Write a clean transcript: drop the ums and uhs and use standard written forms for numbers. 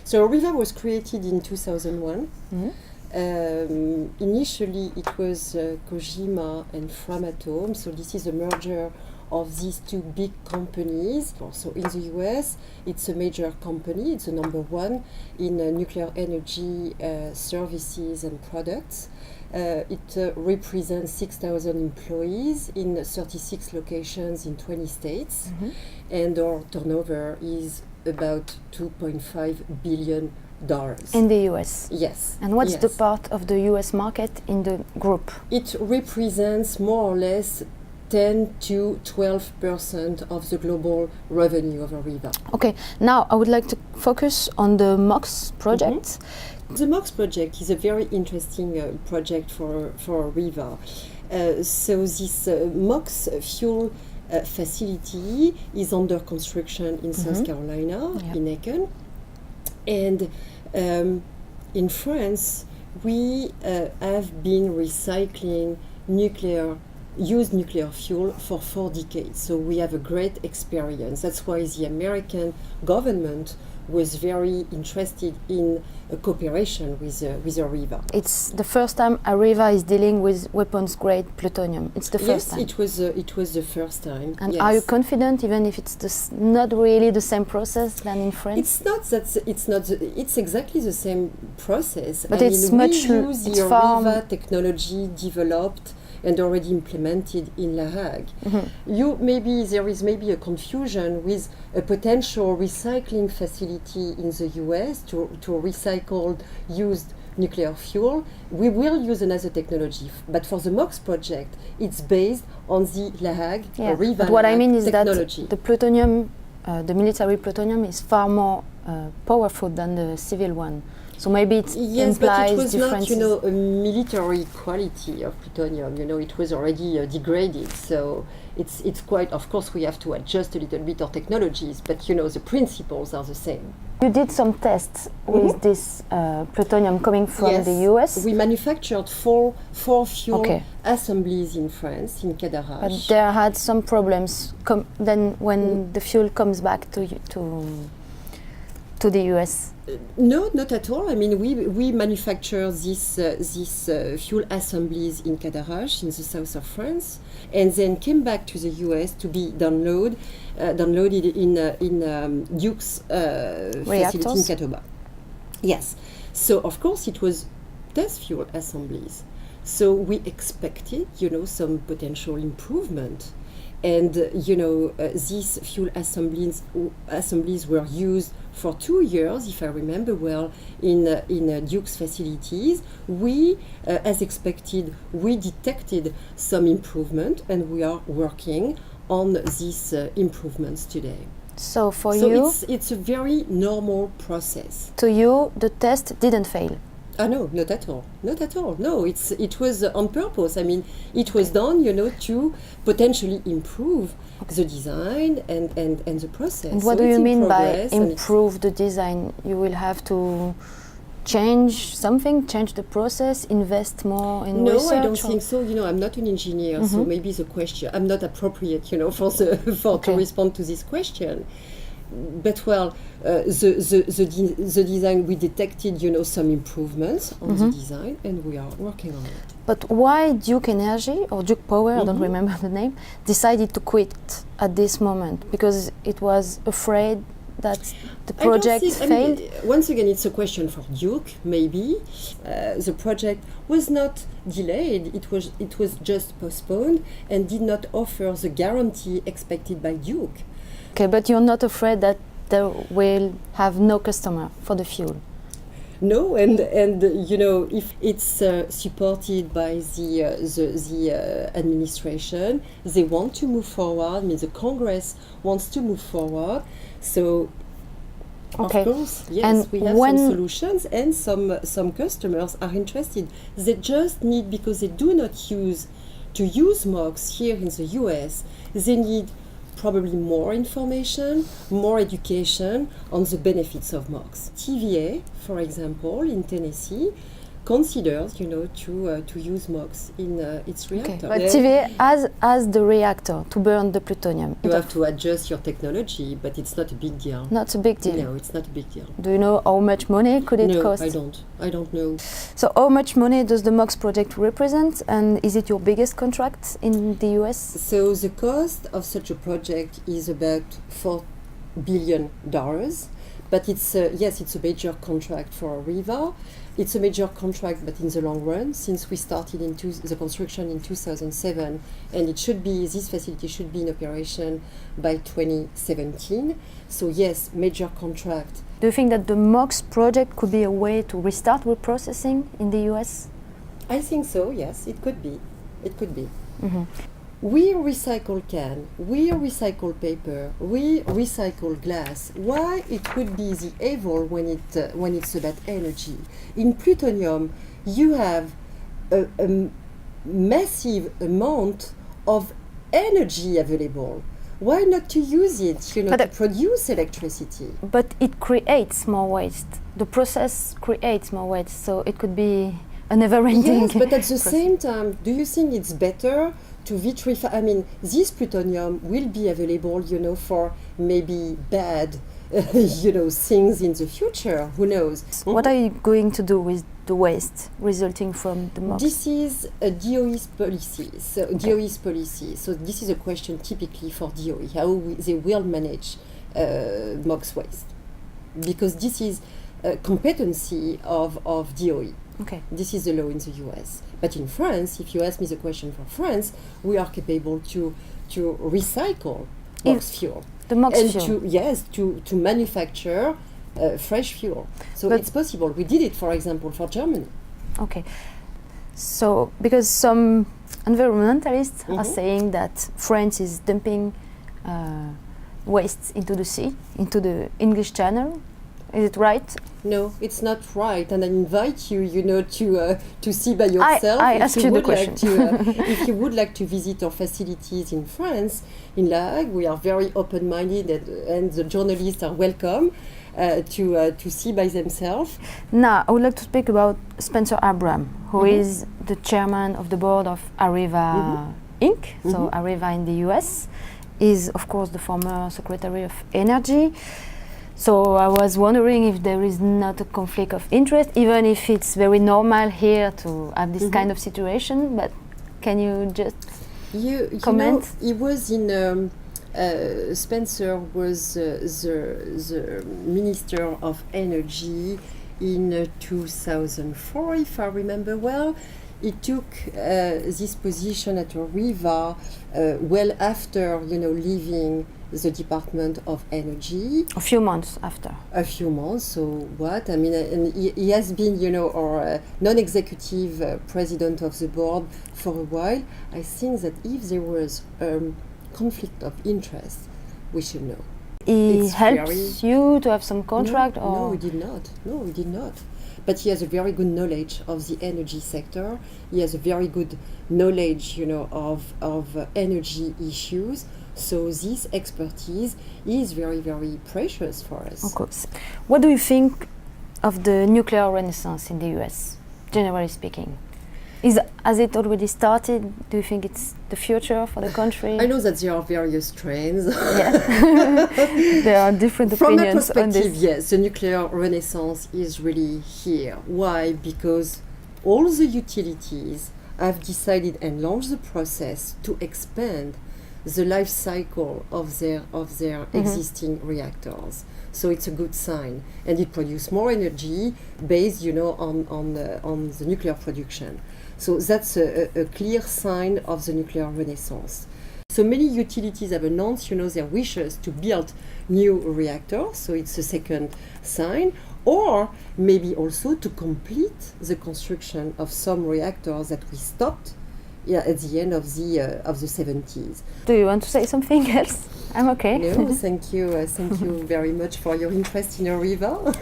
So Riva was created in 2001. Initially, it was Kojima and Framatome. So this is a merger of these two big companies. So in the US, it's a major company. It's the number one in nuclear energy services and products. It represents 6,000 employees in 36 locations in 20 states. And our turnover is about $2.5 billion. In the US? Yes. And what's the part of the US market in the group? It represents more or less 10 to 12% of the global revenue of Areva. Okay, now I would like to focus on the MOX project. The MOX project is a very interesting project for Areva. So this MOX fuel facility is under construction in South Carolina, in Aiken. And in France, we have been recycling used nuclear fuel for 4 decades. So we have a great experience. That's why the American government was very interested in a cooperation with Areva. It's the first time Areva is dealing with weapons-grade plutonium. It's the first time. Yes, it was the first time. And are you confident, even if it's not really the same process than in France? It's not that it's exactly the same process. But it's we much. use the Areva technology developed and already implemented in La Hague. There is maybe a confusion with a potential recycling facility in the US to recycle used nuclear fuel. We will use another technology, but for the MOX project, it's based on the La Hague Areva but what I mean is technology. That the plutonium, the military plutonium, is far more powerful than the civil one. So maybe it implies but it was differences. not, a military quality of plutonium. It was already degraded. So it's quite. Of course, we have to adjust a little bit our technologies, but the principles are the same. You did some tests with this plutonium coming from the US. We manufactured four fuel assemblies in France, in Cadarache. But there had some problems. Then when the fuel comes back to the US. No, not at all. I mean, we manufacture these fuel assemblies in Cadarache, in the south of France, and then came back to the US to be downloaded in Duke's facility in Catawba. Yes. So of course it was test fuel assemblies. So we expected, some potential improvement. And these fuel assemblies were used for 2 years, if I remember well, in Duke's facilities. We, as expected, we detected some improvement, and we are working on these improvements today. So you, it's a very normal process. To you, the test didn't fail. No, not at all. Not at all. No, it was on purpose. I mean, it was done, to potentially improve the design and the process. And what do you mean by improve the design? You will have to change something, change the process, invest more in research? No, I don't think so. I'm not an engineer, so maybe the question, I'm not appropriate, to respond to this question. But the design, we detected, some improvements on the design, and we are working on it. But why Duke Energy, or Duke Power, I don't remember the name, decided to quit at this moment? Because it was afraid that the project failed? Once again, it's a question for Duke, maybe. The project was not delayed, it was just postponed and did not offer the guarantee expected by Duke. Okay, but you're not afraid that they will have no customer for the fuel? No, and if it's supported by the administration, they want to move forward. I mean, the Congress wants to move forward. So, of course, yes, and we have some solutions, and some customers are interested. They just need, because they do not use MOX here in the US, they need probably more information, more education on the benefits of MOX. TVA, for example, in Tennessee, considers, to use MOX in its reactor. But TVA has the reactor to burn the plutonium. You have to adjust your technology, but it's not a big deal. Not a big deal. No, it's not a big deal. Do you know how much money could it cost? No, I don't know. So how much money does the MOX project represent, and is it your biggest contract in the US? So the cost of such a project is about $4 billion, but it's a major contract for Areva. It's a major contract, but in the long run, since we started the construction in 2007, and this facility should be in operation by 2017. So yes, major contract. Do you think that the MOX project could be a way to restart reprocessing in the US? I think so, yes, it could be. It could be. Mm-hmm. We recycle can, we recycle paper, we recycle glass. Why it could be the evil when it's about energy? In plutonium, you have a massive amount of energy available. Why not to use it, to produce electricity? But it creates more waste. The process creates more waste, so it could be a never-ending. Yes, but at the same time, do you think it's better to vitrify? I mean, this plutonium will be available, for maybe bad, things in the future. Who knows? What are you going to do with the waste resulting from the MOX? This is a DOE's policy. So DOE's policy. So this is a question typically for DOE, how they will manage MOX waste, because this is a competency of DOE. Okay. This is the law in the US. But in France, if you ask me the question for France, we are capable to recycle MOX fuel. The MOX and fuel. to manufacture fresh fuel. So it's possible. We did it, for example, for Germany. Okay. So, because some environmentalists are saying that France is dumping waste into the sea, into the English Channel. Is it right? No, it's not right. And I invite you, to see by yourself. I ask you the question. If you would like to visit our facilities in France, in La Hague, we are very open-minded, and the journalists are welcome to see by themselves. Now, I would like to speak about Spencer Abram, who is the chairman of the board of Areva Inc., so Areva in the US, is, of course, the former Secretary of Energy. So I was wondering if there is not a conflict of interest, even if it's very normal here to have this kind of situation. But can you just comment? He was in. Spencer was the Minister of Energy in 2004, if I remember well. He took this position at Areva well after, leaving the Department of Energy. A few months after. A few months, so what? I mean, and he has been, our non-executive president of the board for a while. I think that if there was conflict of interest, we should know. He helped you to have some contract? No, he did not. No, he did not. But he has a very good knowledge of the energy sector. He has a very good knowledge, of energy issues. So this expertise is very, very precious for us. Of course. What do you think of the nuclear renaissance in the US, generally speaking? Has it already started? Do you think it's the future for the country? I know that there are various trends. Yeah. There are different opinions on this. From my perspective, yes, the nuclear renaissance is really here. Why? Because all the utilities have decided and launched the process to expand the life cycle of their existing reactors. So it's a good sign, and it produces more energy based, on the nuclear production. So that's a clear sign of the nuclear renaissance. So many utilities have announced, their wishes to build new reactors. So it's a second sign, or maybe also to complete the construction of some reactors that we stopped at the end of the 70s. Do you want to say something else? I'm okay. No, thank you. Thank you very much for your interest in Areva.